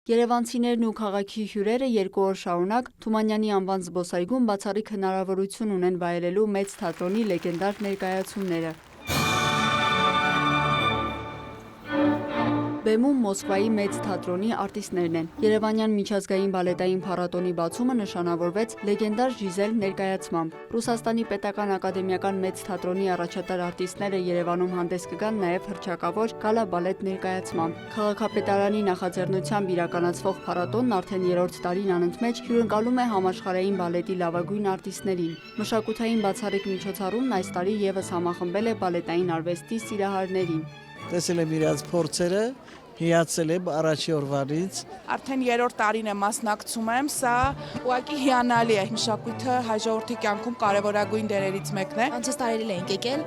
Երևանցիներն ու քաղաքի հյուրերը 2 օր շարունակ Թումանյանի անվան զբոսայգում բացառիկ հնարավորություն ունեն վայելելու մեծ թատրոնի լեգենդար ներկայացումները։ Բեմում Մոսկվայի մեծ թատրոնի արտիստներն են։ Երևանյան միջազգային բալետային փառատոնի բացումը նշանավորվեց լեգենդար Ժիզել ներկայացմամբ։ Ռուսաստանի պետական ակադեմիական մեծ թատրոնի առաջատար արտիստները Երևանում հանդես կգան նաև հռչակավոր գալա բալետ ներկայացմամբ։ Քաղաքապետարանի նախաձեռնությամբ իրականացվող փառատոնն արդեն 3-րդ տարին անընդմեջ հյուրընկալում է համաշխարհային բալետի լավագույն արտիստներին։ Մշակութային բացառիկ միջոցառումն այս տարի եւս համախմբել է բալետային արվեստի սիրահարներին։ Տեսել եմ իրաց փորձերը, հիացել եմ առաջի օրվանից։ Արդեն 3-րդ տարին եմ մասնակցում եմ, սա ուղղակի հիանալի է, մշակույթը հայ ժողովրդի կյանքում կարևորագույն դերերից մեկն է։ Անցած տարիներ ենք եկել,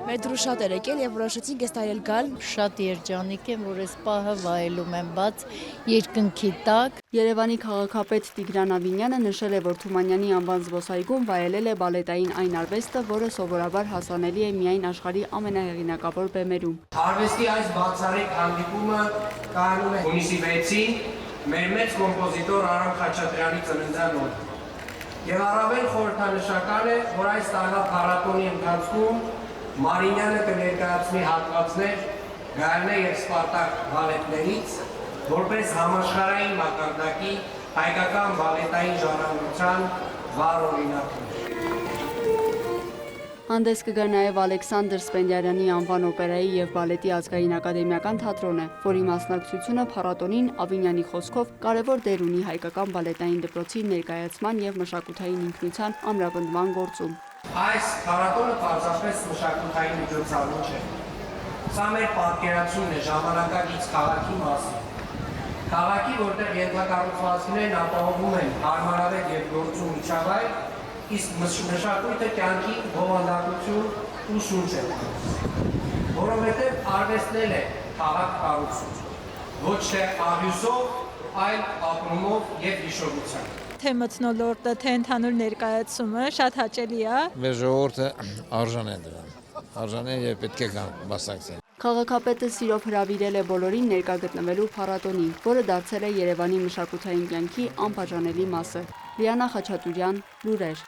մեր դրու շատ էր եկել եւ որոշեցինք այս տարի գալ։ Շատ երջանիկ եմ, որ այս պահը վայելում եմ բաց երկնքի տակ։ Երևանի քաղաքապետ Տիգրան Ավինյանը նշել է, որ Թումանյանի անվան զբոսայգում վայելել է բալետային այն արվեստը, որը սովորաբար հասանելի է միայն աշխարհի ամենահեղինակավոր բեմերում։ Արվեստի այս բացառիկ հանդիպումը կայանում է հունիսի 6-ին մեր մեծ կոմպոզիտոր Արամ Խաչատրյանի ծննդյան օրը։ Եվ առավել խորհրդանշական է, որ այս տարվա փառատոնի ընթացքում Մարինյանը կներկայացնի հատվածներ Գայնե եւ Սպարտակ բալետներից, որպես համաշխարհային մակարդակի հայկական բալետային ժառանգության վառ օրինակներ։ Հանդես կգա նաև Ալեքսանդր Սպենդիարյանի անվան օպերայի եւ բալետի ազգային ակադեմիական թատրոնը, որի մասնակցությունը փառատոնին Ավինյանի խոսքով կարևոր դեր ունի հայկական բալետային դպրոցի ներկայացման եւ մշակութային ինքնության ամրապնդման գործում։ Այս փառատոնը պարզապես մշակութային միջոցառում չէ։ Սա մեր պատկերացումն է ժամանակակից քաղաքի մասին։ Քաղաքի, որտեղ ենթակառուցվածքներն ապահովում են հարմարավետ եւ գործուն միջավայր, իսկ մշակույթը կյանքի բովանդակություն ու շունչ է։ Որովհետեւ արվեստն է քաղաք կառուցում, ոչ թե աղյուսով, այլ ապրումով եւ հիշողությամբ։ Թե մթնոլորտը, թե ընդհանուր ներկայացումը շատ հաճելի է։ Մեր ժողովուրդը արժան է դրան։ Արժան է եւ պետք է մասնակցեն։ Քաղաքապետը սիրով հրավիրել է բոլորին ներկա գտնվելու փառատոնին, որը դարձել է Երևանի մշակութային կյանքի անբաժանելի մասը։ Լիանա Խաչատուրյան, լուրեր։